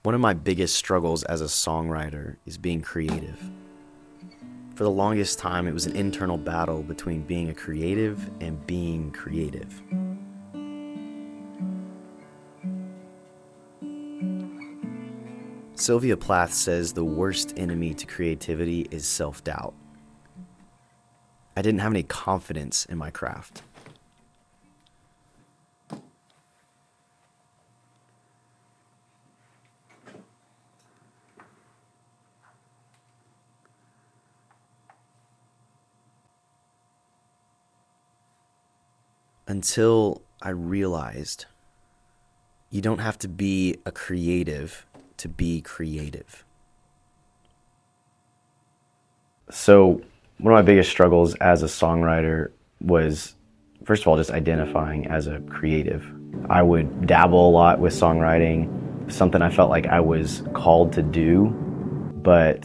One of my biggest struggles as a songwriter is being creative. For the longest time, it was an internal battle between being a creative and being creative. Sylvia Plath says the worst enemy to creativity is self-doubt. I didn't have any confidence in my craft. Until I realized you don't have to be a creative to be creative. So one of my biggest struggles as a songwriter was, first of all, just identifying as a creative. I would dabble a lot with songwriting, something I felt like I was called to do, but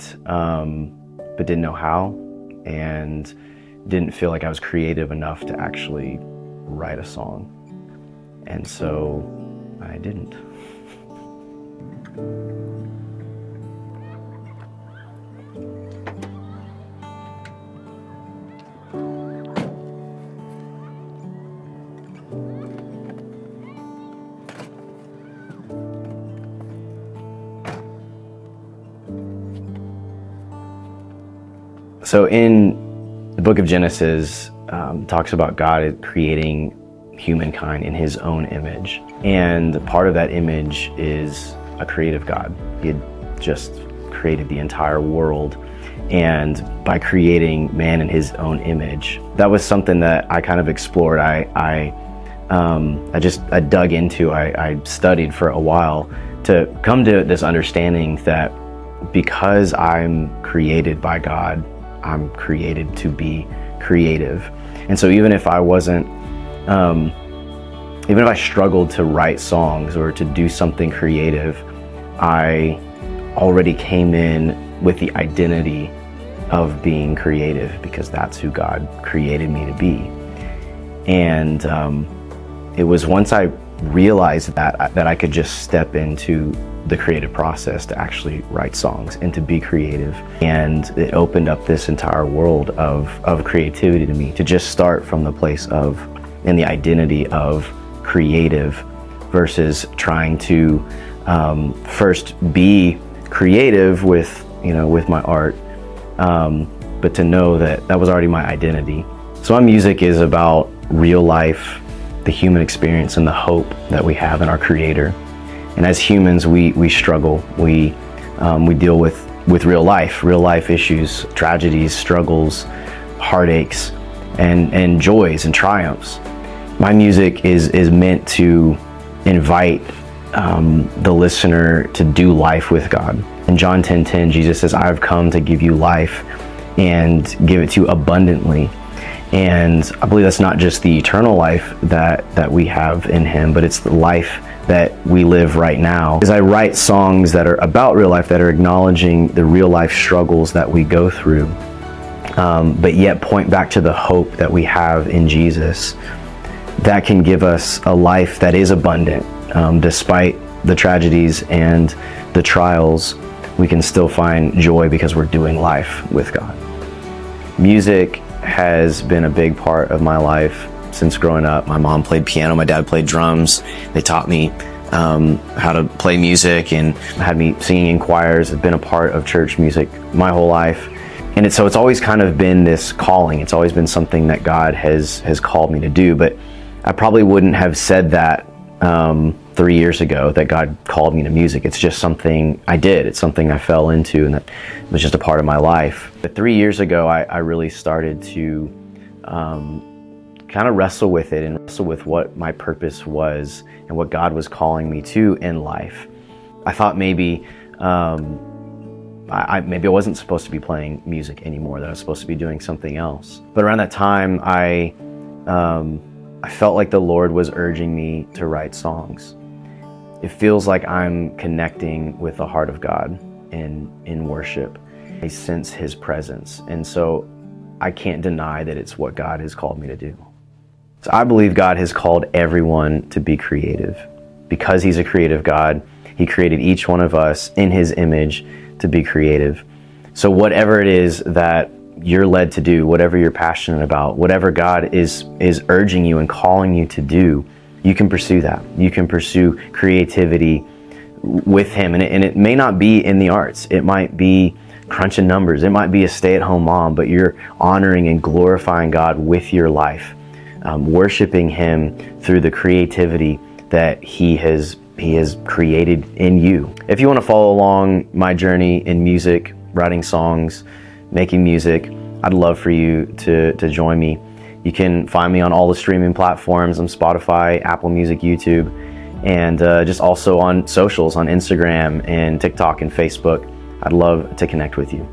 didn't know how, and didn't feel like I was creative enough to actually write a song. And so I didn't. So in the book of Genesis, talks about God creating humankind in his own image. And part of that image is a creative God. He had just created the entire world. And by creating man in his own image, that was something that I kind of explored. I dug into, I studied for a while to come to this understanding that because I'm created by God, I'm created to be creative. And so even if I wasn't, even if I struggled to write songs or to do something creative, I already came in with the identity of being creative because that's who God created me to be. And it was once I realized that I could just step into the creative process to actually write songs and to be creative. And it opened up this entire world of creativity to me, to just start from the place of and the identity of creative versus trying to first be creative with my art, but to know that that was already my identity. So my music is about real life, the human experience, and the hope that we have in our Creator. And as humans, we struggle. We deal with real life issues, tragedies, struggles, heartaches, and joys and triumphs. My music is meant to invite the listener to do life with God. In John 10:10, Jesus says, "I've come to give you life and give it to you abundantly." And I believe that's not just the eternal life that we have in Him, but it's the life that we live right now. As I write songs that are about real life, that are acknowledging the real life struggles that we go through, but yet point back to the hope that we have in Jesus, that can give us a life that is abundant. Despite the tragedies and the trials, we can still find joy because we're doing life with God. Music has been a big part of my life since growing up. My mom played piano, my dad played drums. They taught me how to play music and had me singing in choirs. I've been a part of church music my whole life. And so it's always kind of been this calling. It's always been something that God has called me to do. But I probably wouldn't have said that 3 years ago, that God called me to music. It's just something I did. It's something I fell into, and that was just a part of my life. But 3 years ago, I really started to kind of wrestle with it and wrestle with what my purpose was and what God was calling me to in life. I thought maybe maybe I wasn't supposed to be playing music anymore, that I was supposed to be doing something else. But around that time, I felt like the Lord was urging me to write songs. It feels like I'm connecting with the heart of God in worship. I sense His presence, and so I can't deny that it's what God has called me to do. So I believe God has called everyone to be creative. Because He's a creative God, He created each one of us in His image to be creative. So whatever it is that you're led to do, whatever you're passionate about, whatever God is urging you and calling you to do, you can pursue that. You can pursue creativity with Him. And it may not be in the arts. It might be crunching numbers. It might be a stay-at-home mom, but you're honoring and glorifying God with your life, worshiping Him through the creativity that He has created in you. If you want to follow along my journey in music, writing songs, making music, I'd love for you to join me. You can find me on all the streaming platforms. I'm Spotify, Apple Music, YouTube, and just also on socials, on Instagram and TikTok and Facebook. I'd love to connect with you.